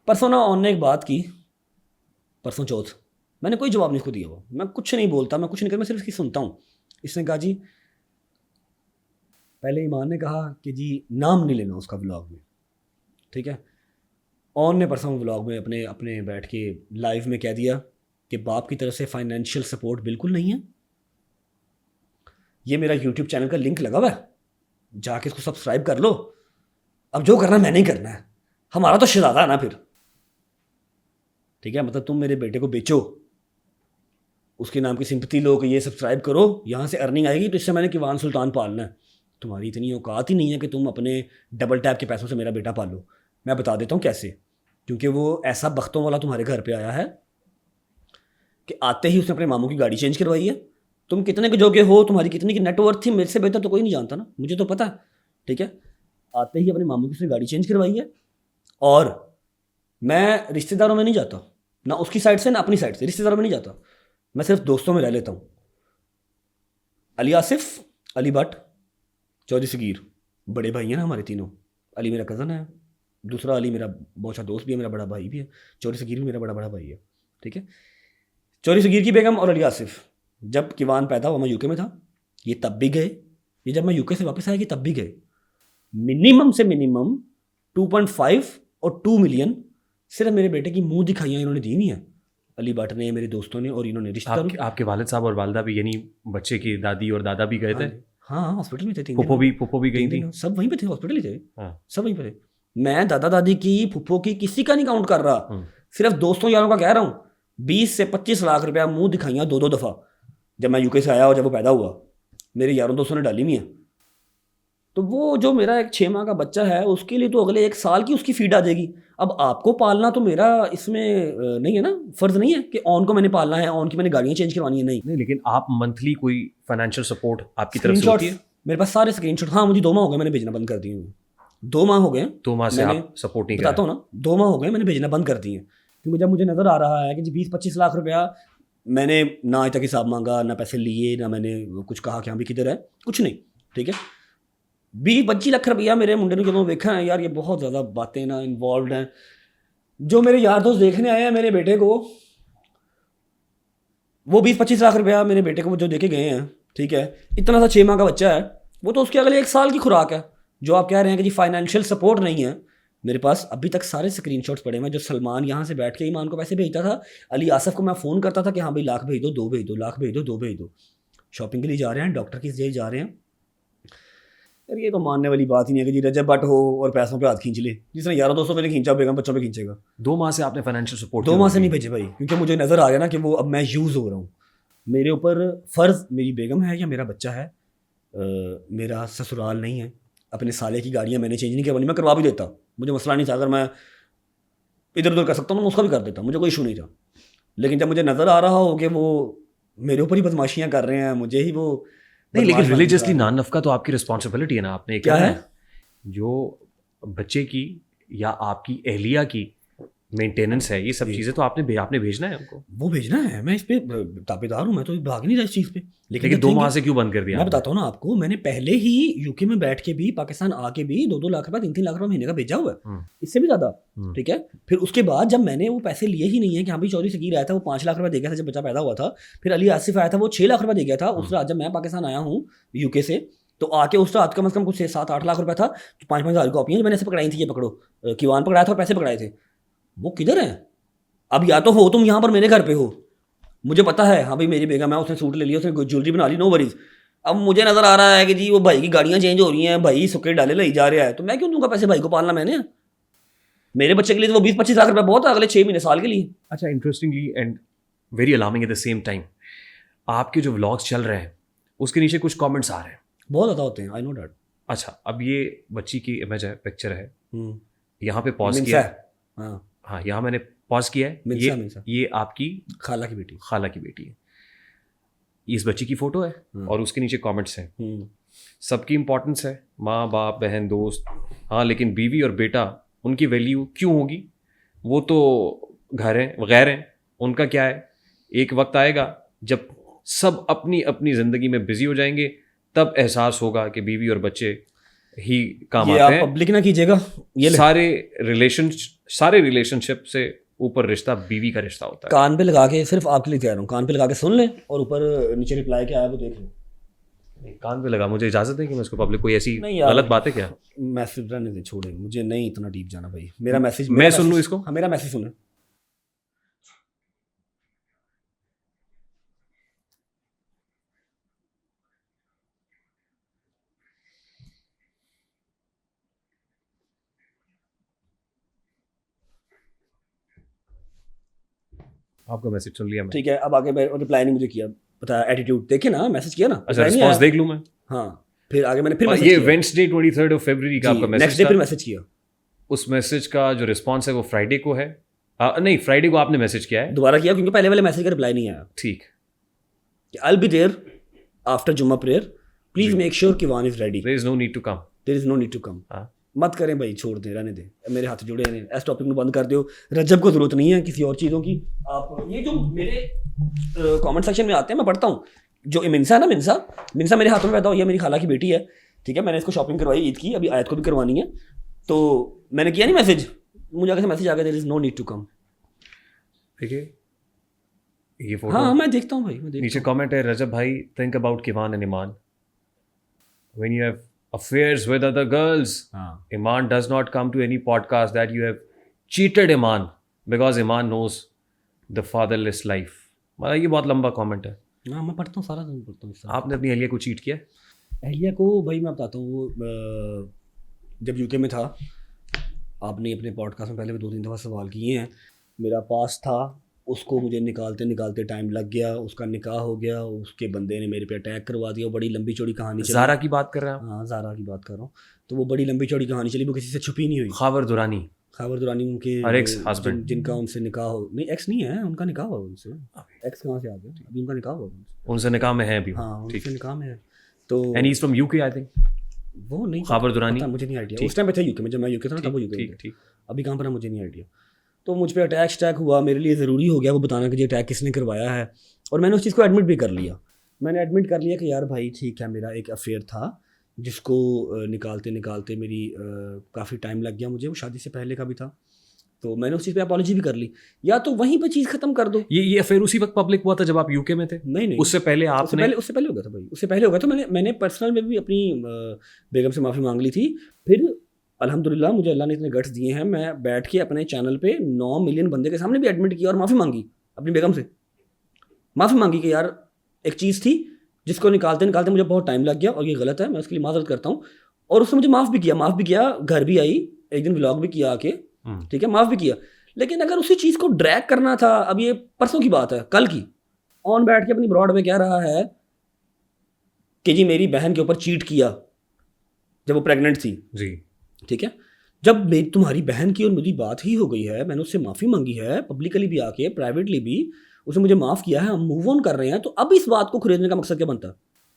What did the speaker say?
परसों ना ऑन ने एक बात की, परसों चौथ, मैंने कोई जवाब नहीं उसको दिया। वो मैं कुछ नहीं बोलता, मैं कुछ नहीं करता, मैं सिर्फ इसकी सुनता हूँ। इसने कहा जी, पहले ईमान ने कहा कि जी नाम नहीं लेना उसका व्लॉग में, ठीक है। ऑन ने परसों व्लॉग में अपने अपने बैठ के लाइव में कह दिया कि बाप की तरफ से फाइनेंशियल सपोर्ट बिल्कुल नहीं है। ये मेरा यूट्यूब चैनल का लिंक लगा हुआ है, जाके इसको सब्सक्राइब कर लो। अब जो करना मैंने ही करना है, हमारा तो शराधा है ना फिर, ठीक है। मतलब तुम मेरे बेटे को बेचो, उसके नाम की सिंपत्ति लो कि ये सब्सक्राइब करो, यहाँ से अर्निंग आएगी, तो इससे मैंने किवान सुल्तान पालना है। तुम्हारी इतनी औकात ही नहीं है कि तुम अपने डबल टैप के पैसों से मेरा बेटा पालो। मैं बता देता हूँ कैसे, क्योंकि वो ऐसा बख्तों वाला तुम्हारे घर पे आया है कि आते ही उसने अपने मामू की गाड़ी चेंज करवाई है। तुम कितने के जोगे हो, तुम्हारी कितनी की नेटवर्थ थी, मेरे से बेहतर तो कोई नहीं जानता ना, मुझे तो पता है, ठीक है। आते ही अपने मामू की उसने गाड़ी चेंज करवाई है। और मैं रिश्तेदारों में नहीं जाता, ना उसकी साइड से ना अपनी साइड से, रिश्तेदारों में नहीं जाता, मैं सिर्फ दोस्तों में रह लेता हूँ। अली आसिफ, अली भट्ट, चौधरी सगीर, बड़े भाई हैं ना हमारे तीनों। अली मेरा कज़न है, दूसरा अली मेरा बहुत अच्छा दोस्त भी है, मेरा बड़ा भाई भी है। चौधरी सगीर भी मेरा बड़ा बड़ा भाई है, ठीक है। चौधरी सगीर की बेगम और अली आसिफ, जब किवान पैदा हुआ मैं यूके में था, ये तब भी गए, ये जब मैं यूके से वापस आया कि तब भी गए। मिनिमम से मिनिमम 2.5 और 2 मिलियन सिर्फ मेरे बेटे की मुंह दिखाइयाँ इन्होंने दी हुई हैं, अली भट्ट ने, मेरे दोस्तों ने, और इन्होंने रिश्तेदारों। आपके वालिद साहब और वालदा भी, यानी बच्चे की दादी और दादा भी गए थे? हाँ, हॉस्पिटल में थे, 3 फुप्पो भी गई थी, सब वहीं पे थे, हॉस्पिटल ही थे। हाँ। सब वहीं पे थे। मैं दादा दादी की, फुप्पो की, किसी का नहीं काउंट कर रहा, सिर्फ दोस्तों यारों का कह रहा हूँ। 20 से 25 लाख रुपया मुंह दिखाइयाँ 2-2 दफ़ा, जब मैं यूके से आया और जब वो पैदा हुआ, मेरे यारों दोस्तों ने डाली हुई है। तो वो जो मेरा एक 6 माह का बच्चा है, उसके लिए तो अगले 1 साल की उसकी फीड आ जाएगी। अब आपको पालना तो मेरा इसमें नहीं है ना, फ़र्ज़ नहीं है कि ऑन को मैंने पालना है, ऑन की मैंने गाड़ियाँ चेंज करवानी है, नहीं। लेकिन आप मंथली कोई फाइनेंशियल सपोर्ट आपकी तरफ से होती है? मेरे पास सारे स्क्रीनशॉट, हाँ, मुझे 2 माह हो गए मैंने भेजना बंद कर दिए हैं। 2 माह हो गए, 2 माह से आप सपोर्ट नहीं बताता हूँ ना, 2 माह हो गए मैंने भेजना बंद कर दिए हैं। क्योंकि जब मुझे नज़र आ रहा है कि जी 20-25 लाख रुपया मैंने ना आज तक हिसाब मांगा, ना पैसे लिए, ना मैंने कुछ कहा कि हाँ भी किधर है, कुछ नहीं, ठीक है। 20-25 लाख रुपया मेरे मुंडे ने जब देखा है, यार ये बहुत ज़्यादा बातें ना इन्वॉल्व हैं। जो मेरे यार दोस्त देखने आए हैं मेरे बेटे को, वो 20-25 लाख रुपया मेरे बेटे को जो देके गए हैं, ठीक है। इतना सा 6 माह का बच्चा है, वो तो उसके अगले 1 साल की खुराक है। जो आप कह रहे हैं कि जी फाइनेंशियल सपोर्ट नहीं है, मेरे पास अभी तक सारे स्क्रीनशॉट्स पड़े हैं। जो सलमान यहाँ से बैठ के ईमान को पैसे भेजता था, अली आसफ को मैं फ़ोन करता था कि हाँ भाई लाख भेज दो, 2 भेज दो, लाख भेज दो, 2 भेज दो। शॉपिंग के लिए जा रहे हैं, डॉक्टर के लिए जा रहे हैं। यार ये तो मानने वाली बात ही नहीं है कि जी रजब भट्ट हो और पैसों पे हाथ खींच ले। जिसने यारों दोस्तों पे नहीं खींचा, बेगम बच्चों पे खींचेगा। 2 माह से आपने फाइनेंशियल सपोर्ट? 2 माह से नहीं भेजे भाई, क्योंकि मुझे नज़र आ गया ना कि वो अब मैं यूज़ हो रहा हूँ। मेरे ऊपर फ़र्ज़ मेरी बेगम है या मेरा बच्चा है, मेरा ससुराल नहीं है। अपने साले की गाड़ियाँ मैंने चेंज नहीं करवानी, मैं करवा भी देता, मुझे मसला नहीं था। अगर मैं इधर उधर कर सकता हूँ मैं उसका भी कर देता, मुझे कोई इशू नहीं था। लेकिन जब मुझे नज़र आ रहा हो कि वो मेरे ऊपर ही बदमाशियाँ कर रहे हैं, मुझे ही वो नहीं, लेकिन रिलीजियसली नान नफ़का तो आपकी रिस्पॉन्सिबिलिटी है ना। आपने क्या है, जो बच्चे की या आपकी अहलिया की मेंटेनेंस है, ये सब चीज़ें तो आपने भेजना है उनको। वो भेजना है, मैं इस पे ताबेदार हूँ, मैं तो भाग नहीं रहा इस चीज़ पे। लेकिन 2 माह से क्यों बंद कर दिया? मैं बताता हूँ ना आपको, मैंने पहले ही यूके में बैठ के भी, पाकिस्तान आके भी 2-2 लाख रुपया, 3-3 लाख रुपया महीने का भेजा हुआ है, इससे भी ज़्यादा, ठीक है। फिर उसके बाद जब मैंने वो पैसे लिए ही नहीं है कि हाँ भाई चौधरी सगीर आया था, वो 5 लाख रुपया दे गया था जब बच्चा पैदा हुआ था। फिर अली आसिफ आया था, वो 6 लाख रुपया दे गया था। उस रात जब मैं पाकिस्तान आया हूँ यूके से, तो आके उस रात कम से कम कुछ 6-7-8 लाख रुपया था। तो 5-5 हज़ार कॉपियाँ मैंने ऐसे पकड़ाई थी, ये पकड़ो, किवान पकड़ाया था और पैसे पकड़ाए थे। वो किधर हैं अब? या तो हो तुम यहाँ पर मेरे घर पे हो, मुझे पता है हाँ भाई मेरी बेगम है, उसने सूट ले लिया, उसने ज्वेलरी बना ली, नो वरीज। अब मुझे नज़र आ रहा है कि जी वो भाई की गाड़ियाँ चेंज हो रही हैं, भाई सुक्के डाले ले जा रहा है, तो मैं क्यों दूंगा पैसे? भाई को पालना मैंने, मेरे बच्चे के लिए तो वो 20-25 लाख रुपया बहुत है अगले 6 महीने साल के लिए। अच्छा, interestingly and very alarming at the same time, आपके जो व्लॉग्स चल रहे हैं उसके नीचे कुछ कमेंट्स आ रहे हैं, बहुत ज़्यादा होते हैं, आई नो डैट। अच्छा, अब ये बच्ची की इमेज है, पिक्चर है, यहाँ पे पॉज किया है, हाँ यहाँ मैंने पॉज किया है, ये आपकी खाला की बेटी है। इस बच्ची की फोटो है और उसके नीचे कमेंट्स हैं, सबकी इंपॉर्टेंस है, माँ बाप बहन दोस्त, हाँ लेकिन बीवी और बेटा उनकी वैल्यू क्यों होगी? वो तो घर हैं, गैर हैं, उनका क्या है? एक वक्त आएगा जब सब अपनी अपनी ज़िंदगी में बिजी हो जाएंगे, तब एहसास होगा कि बीवी और बच्चे ही काम आते हैं। पब्लिक ना कीजिएगा, ये सारे रिलेशन सारे रिलेशनशिप से ऊपर रिश्ता बीवी का रिश्ता होता है। कान पे लगा के, सिर्फ आपके लिए तैयार हूँ, कान पे लगा के सुन लें और ऊपर नीचे रिप्लाई क्या आया वो देख लें। कान पे लगा, मुझे इजाजत है कि मैं इसको पब्लिक, कोई ऐसी गलत बात है क्या? मैसेज रहने दे, छोड़े, मुझे नहीं इतना डीप जाना भाई। मेरा मैसेज मैं सुन लूँ इसको? हाँ, मेरा मैसेज सुने। आपका मैसेज सुन लिया मैं। ठीक है, अब आगे रिप्लाई नहीं मुझे किया, पता एटीट्यूड देखे ना, मैसेज किया ना। अच्छा, रिस्पांस देख लूं मैं? हाँ, फिर आगे मैंने फिर ये वेडनेसडे 23 फरवरी का आपका मैसेज, नेक्स्ट डे फिर मैसेज किया। उस मैसेज का जो रिस्पांस है वो फ्राइडे को है? नहीं, फ्राइडे को आपने मैसेज किया है। दोबारा किया क्योंकि पहले वाले मैसेज का रिप्लाई नहीं आया। ठीक, I will be there after जुम्मा प्रेयर, प्लीज मेक श्योर कि one is ready, there is no need to come, there is no need to come. मत करें भाई, छोड़ दें, रहने दें, मेरे हाथ जुड़े हैं, इस टॉपिक में बंद कर दो। रजब को जरूरत नहीं है किसी और चीज़ों की। आप ये जो मेरे कमेंट सेक्शन में आते हैं, मैं पढ़ता हूँ, जो मिनसा है ना, मिनसा मेरे हाथों में पैदा हुई है, मेरी खाला की बेटी है, ठीक है। मैंने इसको शॉपिंग करवाई ईद की, अभी आयत को भी करवानी है, तो मैंने किया नहीं मैसेज, मुझे आगे से मैसेज आ गया, there is no need to come. ठीक है, ये फोटो, हाँ मैं देखता हूँ भाई, नीचे कमेंट है, रजब भाई थिंक अबाउट किवान एंड ईमान when you have affairs with other girls. Iman does not come to any podcast that you have cheated Iman because Iman knows the fatherless life. मतलब ये बहुत लंबा कमेंट है। हाँ मैं पढ़ता हूँ, सारा दिन पढ़ता हूँ। आपने अपनी अहलिया को चीट किया? अहलिया को भाई मैं बताता हूँ, वो जब यूके में था, आपने अपने पॉडकास्ट में पहले भी 2-3 दफ़ा सवाल किए हैं, मेरा पास था, उसको मुझे निकालते निकालते टाइम लग गया, उसका निकाह हो गया, उसके बंदे ने मेरे पे अटैक करवा दिया, बड़ी लंबी चौड़ी कहानी चली। ज़ारा की बात कर रहे हैं? हाँ ज़ारा की बात कर रहा हूँ। तो वो बड़ी लंबी चौड़ी कहानी चली, वो किसी से छुपी नहीं हुई। खावर दुरानी उनके एक्स हस्बैंड, जिनका उनसे निकाह हो, नहीं एक्स नहीं है, उनका निकाह हुआ उनसे। एक्स कहाँ से आ गया, अभी उनका निकाह हुआ उनसे निकाह में है अभी। हाँ उनसे निकाह में है। तो and he is from UK I think. वो नहीं, खावर दुरानी मुझे नहीं आइडिया, उस टाइम पे थे यूके में, जब मैं यूके था तब वो यूके में, ठीक। अभी कहाँ पर है मुझे नहीं आइडिया। तो मुझ पर अटैक हुआ, मेरे लिए ज़रूरी हो गया वो बताना कि ये अटैक किसने करवाया है, और मैंने उस चीज़ को एडमिट भी कर लिया। मैंने एडमिट कर लिया कि यार भाई ठीक है, मेरा एक अफेयर था जिसको निकालते निकालते मेरी काफ़ी टाइम लग गया, मुझे वो शादी से पहले का भी था, तो मैंने उस चीज़ पे अपॉलॉजी भी कर ली। या तो वहीं पे चीज़ ख़त्म कर दो। ये अफेयर उसी वक्त पब्लिक हुआ था जब आप यूके में थे? नहीं, उससे पहले आपने? उससे पहले हो गया था भाई, उससे पहले हो गया। तो मैंने पर्सनल में भी अपनी बेगम से माफ़ी मांग ली थी। फिर अल्हम्दुलिल्लाह मुझे अल्लाह ने इतने गट्स दिए हैं, मैं बैठ के अपने चैनल पे 9 मिलियन बंदे के सामने भी एडमिट किया और माफ़ी मांगी, अपनी बेगम से माफ़ी मांगी कि यार एक चीज़ थी जिसको निकालते निकालते मुझे बहुत टाइम लग गया और ये गलत है, मैं उसके लिए माज़रत करता हूँ। और उसने मुझे माफ़ भी किया, घर भी आई, एक दिन व्लॉग भी किया आके, ठीक है, माफ़ भी किया। लेकिन अगर उसी चीज़ को ड्रैग करना था, अब ये परसों की बात है, कल की, ऑन बैठ के अपनी ब्रॉड में कह रहा है कि जी मेरी बहन के ऊपर चीट किया जब वो प्रेग्नेंट थी जी, ठीक है। जब मेरी तुम्हारी बहन की और मेरी बात ही हो गई है, मैंने उससे माफ़ी मांगी है, पब्लिकली भी आके, प्राइवेटली भी, उसने मुझे माफ़ किया है, हम मूव ऑन कर रहे हैं, तो अब इस बात को खरीदने का मकसद क्या बनता है?